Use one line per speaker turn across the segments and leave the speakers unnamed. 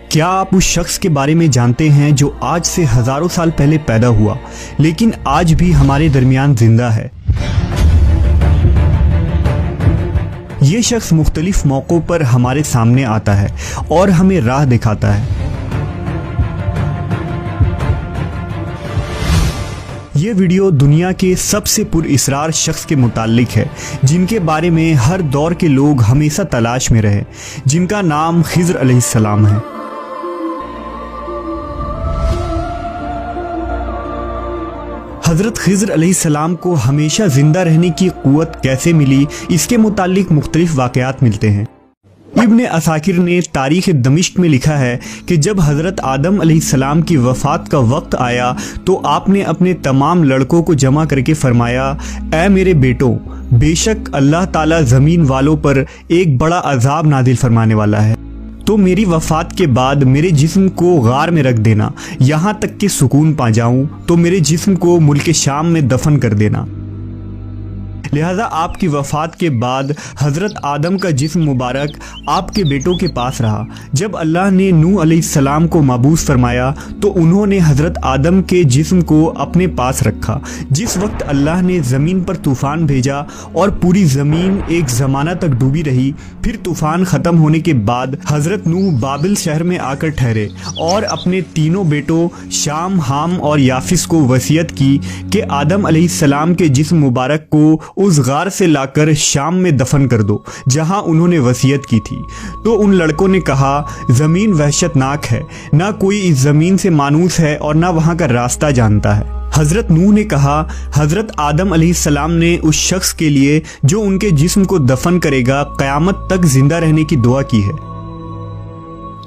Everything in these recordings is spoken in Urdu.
کیا آپ اس شخص کے بارے میں جانتے ہیں جو آج سے ہزاروں سال پہلے پیدا ہوا لیکن آج بھی ہمارے درمیان زندہ ہے؟ یہ شخص مختلف موقعوں پر ہمارے سامنے آتا ہے اور ہمیں راہ دکھاتا ہے۔ یہ ویڈیو دنیا کے سب سے پر اسرار شخص کے متعلق ہے جن کے بارے میں ہر دور کے لوگ ہمیشہ تلاش میں رہے، جن کا نام خضر علیہ السلام ہے۔ حضرت خضر علیہ السلام کو ہمیشہ زندہ رہنے کی قوت کیسے ملی، اس کے متعلق مختلف واقعات ملتے ہیں۔ ابن عساکر نے تاریخ دمشق میں لکھا ہے کہ جب حضرت آدم علیہ السلام کی وفات کا وقت آیا تو آپ نے اپنے تمام لڑکوں کو جمع کر کے فرمایا، اے میرے بیٹوں، بے شک اللہ تعالیٰ زمین والوں پر ایک بڑا عذاب نازل فرمانے والا ہے، تو میری وفات کے بعد میرے جسم کو غار میں رکھ دینا یہاں تک کہ سکون پا جاؤں، تو میرے جسم کو ملک شام میں دفن کر دینا۔ لہذا آپ کی وفات کے بعد حضرت آدم کا جسم مبارک آپ کے بیٹوں کے پاس رہا۔ جب اللہ نے نوح علیہ السلام کو مبعوث فرمایا تو انہوں نے حضرت آدم کے جسم کو اپنے پاس رکھا۔ جس وقت اللہ نے زمین پر طوفان بھیجا اور پوری زمین ایک زمانہ تک ڈوبی رہی، پھر طوفان ختم ہونے کے بعد حضرت نوح بابل شہر میں آ کر ٹھہرے اور اپنے تینوں بیٹوں شام، حام اور یافس کو وصیت کی کہ آدم علیہ السلام کے جسم مبارک کو اس غار سے لا کر شام میں دفن کر دو جہاں انہوں نے وصیت کی تھی۔ تو ان لڑکوں نے کہا، زمین وحشت ناک ہے، نہ کوئی اس زمین سے مانوس ہے اور نہ وہاں کا راستہ جانتا ہے۔ حضرت نوح نے کہا، حضرت آدم علیہ السلام نے اس شخص کے لیے جو ان کے جسم کو دفن کرے گا قیامت تک زندہ رہنے کی دعا کی ہے۔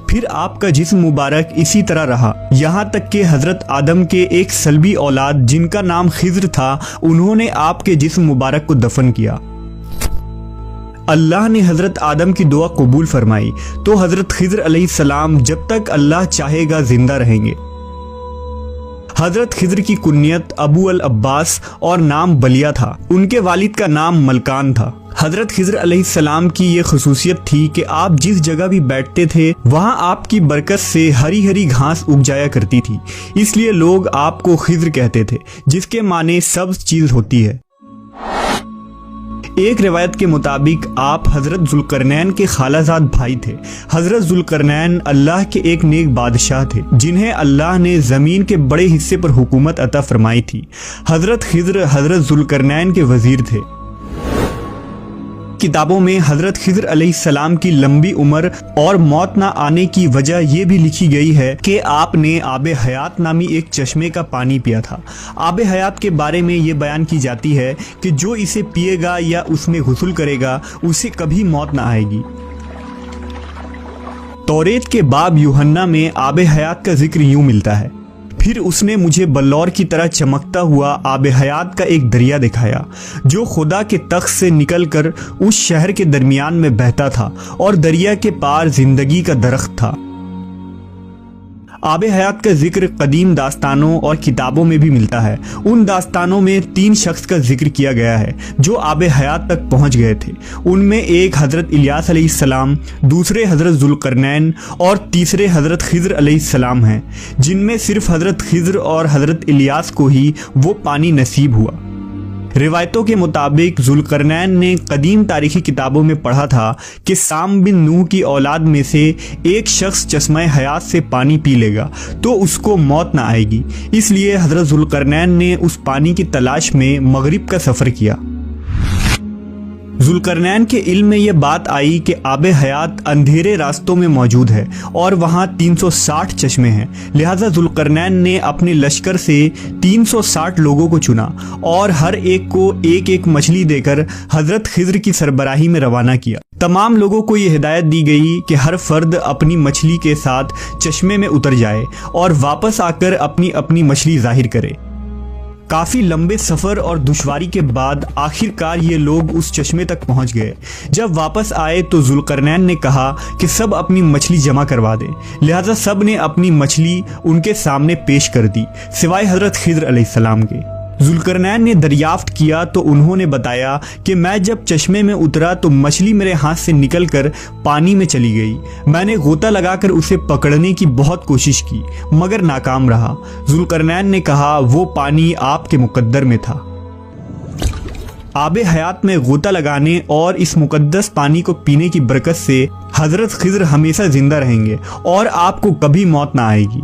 پھر آپ کا جسم مبارک اسی طرح رہا یہاں تک کہ حضرت آدم کے ایک سلبی اولاد جن کا نام خضر تھا، انہوں نے آپ کے جسم مبارک کو دفن کیا۔ اللہ نے حضرت آدم کی دعا قبول فرمائی تو حضرت خضر علیہ السلام جب تک اللہ چاہے گا زندہ رہیں گے۔ حضرت خضر کی کنیت ابو العباس اور نام بلیہ تھا، ان کے والد کا نام ملکان تھا۔ حضرت خضر علیہ السلام کی یہ خصوصیت تھی کہ آپ جس جگہ بھی بیٹھتے تھے وہاں آپ کی برکت سے ہری ہری گھاس اگ جایا کرتی تھی، اس لیے لوگ آپ کو خضر کہتے تھے، جس کے معنی سبز چیز ہوتی ہے۔ ایک روایت کے مطابق آپ حضرت ذوالقرنین کے خالہ زاد بھائی تھے۔ حضرت ذوالقرنین اللہ کے ایک نیک بادشاہ تھے جنہیں اللہ نے زمین کے بڑے حصے پر حکومت عطا فرمائی تھی۔ حضرت خضر حضرت ذوالقرنین کے وزیر تھے۔ کتابوں میں حضرت خضر علیہ السلام کی لمبی عمر اور موت نہ آنے کی وجہ یہ بھی لکھی گئی ہے کہ آپ نے آب حیات نامی ایک چشمے کا پانی پیا تھا۔ آب حیات کے بارے میں یہ بیان کی جاتی ہے کہ جو اسے پیے گا یا اس میں غسل کرے گا اسے کبھی موت نہ آئے گی۔ توریت کے باب یوحنا میں آب حیات کا ذکر یوں ملتا ہے، پھر اس نے مجھے بلور کی طرح چمکتا ہوا آب حیات کا ایک دریا دکھایا جو خدا کے تخت سے نکل کر اس شہر کے درمیان میں بہتا تھا اور دریا کے پار زندگی کا درخت تھا۔ آب حیات کا ذکر قدیم داستانوں اور کتابوں میں بھی ملتا ہے۔ ان داستانوں میں 3 شخص کا ذکر کیا گیا ہے جو آب حیات تک پہنچ گئے تھے۔ ان میں ایک حضرت الیاس علیہ السلام، دوسرے حضرت ذوالقرنین اور تیسرے حضرت خضر علیہ السلام ہیں، جن میں صرف حضرت خضر اور حضرت الیاس کو ہی وہ پانی نصیب ہوا۔ روایتوں کے مطابق ذوالقرنین نے قدیم تاریخی کتابوں میں پڑھا تھا کہ سام بن نوح کی اولاد میں سے ایک شخص چشمہ حیات سے پانی پی لے گا تو اس کو موت نہ آئے گی، اس لیے حضرت ذوالقرنین نے اس پانی کی تلاش میں مغرب کا سفر کیا۔ ذوالقرنین کے علم میں یہ بات آئی کہ آب حیات اندھیرے راستوں میں موجود ہے اور وہاں 360 چشمے ہیں، لہٰذا ذوالقرنین نے اپنے لشکر سے 360 لوگوں کو چنا اور ہر ایک کو ایک ایک مچھلی دے کر حضرت خضر کی سربراہی میں روانہ کیا۔ تمام لوگوں کو یہ ہدایت دی گئی کہ ہر فرد اپنی مچھلی کے ساتھ چشمے میں اتر جائے اور واپس آ کر اپنی اپنی مچھلی ظاہر کرے۔ کافی لمبے سفر اور دشواری کے بعد آخر کار یہ لوگ اس چشمے تک پہنچ گئے۔ جب واپس آئے تو ذوالقرنین نے کہا کہ سب اپنی مچھلی جمع کروا دیں، لہذا سب نے اپنی مچھلی ان کے سامنے پیش کر دی سوائے حضرت خضر علیہ السلام کے۔ ذوالقرنین نے دریافت کیا تو انہوں نے بتایا کہ میں جب چشمے میں اترا تو مچھلی میرے ہاتھ سے نکل کر پانی میں چلی گئی۔ میں نے غوطہ لگا کر اسے پکڑنے کی بہت کوشش کی مگر ناکام رہا۔ ذوالقرنین نے کہا وہ پانی آپ کے مقدر میں تھا۔ آب حیات میں غوطہ لگانے اور اس مقدس پانی کو پینے کی برکت سے حضرت خضر ہمیشہ زندہ رہیں گے اور آپ کو کبھی موت نہ آئے گی۔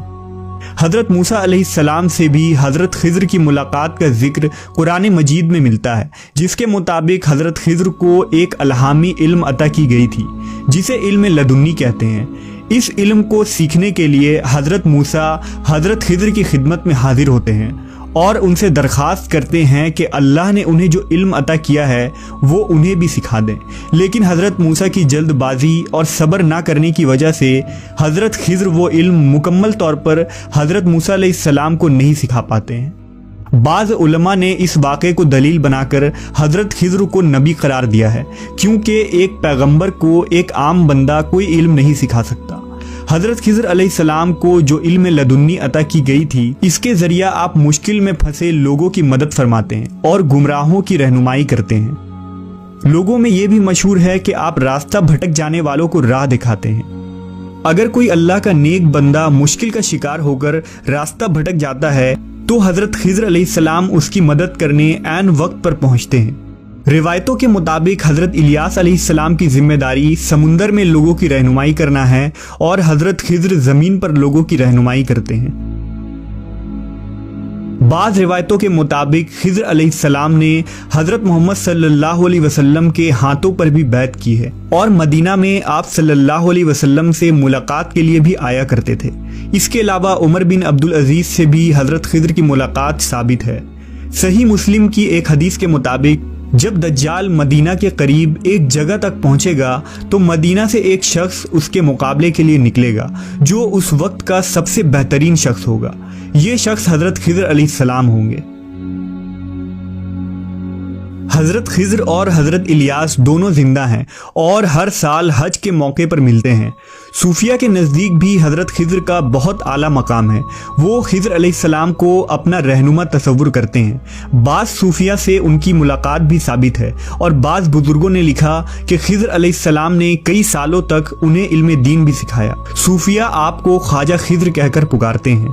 حضرت موسیٰ علیہ السلام سے بھی حضرت خضر کی ملاقات کا ذکر قرآن مجید میں ملتا ہے، جس کے مطابق حضرت خضر کو ایک الہامی علم عطا کی گئی تھی جسے علم لدنی کہتے ہیں۔ اس علم کو سیکھنے کے لیے حضرت موسیٰ حضرت خضر کی خدمت میں حاضر ہوتے ہیں اور ان سے درخواست کرتے ہیں کہ اللہ نے انہیں جو علم عطا کیا ہے وہ انہیں بھی سکھا دیں، لیکن حضرت موسیٰ کی جلد بازی اور صبر نہ کرنے کی وجہ سے حضرت خضر وہ علم مکمل طور پر حضرت موسیٰ علیہ السلام کو نہیں سکھا پاتے ہیں۔ بعض علماء نے اس واقعے کو دلیل بنا کر حضرت خضر کو نبی قرار دیا ہے، کیونکہ ایک پیغمبر کو ایک عام بندہ کوئی علم نہیں سکھا سکتا۔ حضرت خضر علیہ السلام کو جو علم لدنی عطا کی گئی تھی، اس کے ذریعہ آپ مشکل میں پھنسے لوگوں کی مدد فرماتے ہیں اور گمراہوں کی رہنمائی کرتے ہیں۔ لوگوں میں یہ بھی مشہور ہے کہ آپ راستہ بھٹک جانے والوں کو راہ دکھاتے ہیں۔ اگر کوئی اللہ کا نیک بندہ مشکل کا شکار ہو کر راستہ بھٹک جاتا ہے تو حضرت خضر علیہ السلام اس کی مدد کرنے عین وقت پر پہنچتے ہیں۔ روایتوں کے مطابق حضرت الیاس علیہ السلام کی ذمہ داری سمندر میں لوگوں کی رہنمائی کرنا ہے اور حضرت خضر زمین پر لوگوں کی رہنمائی کرتے ہیں۔ بعض روایتوں کے مطابق خضر علیہ السلام نے حضرت محمد صلی اللہ علیہ وسلم کے ہاتھوں پر بھی بیعت کی ہے اور مدینہ میں آپ صلی اللہ علیہ وسلم سے ملاقات کے لیے بھی آیا کرتے تھے۔ اس کے علاوہ عمر بن عبدالعزیز سے بھی حضرت خضر کی ملاقات ثابت ہے۔ صحیح مسلم کی ایک حدیث کے مطابق جب دجال مدینہ کے قریب ایک جگہ تک پہنچے گا تو مدینہ سے ایک شخص اس کے مقابلے کے لیے نکلے گا جو اس وقت کا سب سے بہترین شخص ہوگا۔ یہ شخص حضرت خضر علیہ السلام ہوں گے۔ حضرت خضر اور حضرت الیاس دونوں زندہ ہیں اور ہر سال حج کے موقع پر ملتے ہیں۔ صوفیہ کے نزدیک بھی حضرت خضر کا بہت اعلیٰ مقام ہے۔ وہ خضر علیہ السلام کو اپنا رہنما تصور کرتے ہیں۔ بعض صوفیہ سے ان کی ملاقات بھی ثابت ہے اور بعض بزرگوں نے لکھا کہ خضر علیہ السلام نے کئی سالوں تک انہیں علم دین بھی سکھایا۔ صوفیہ آپ کو خواجہ خضر کہہ کر پکارتے ہیں۔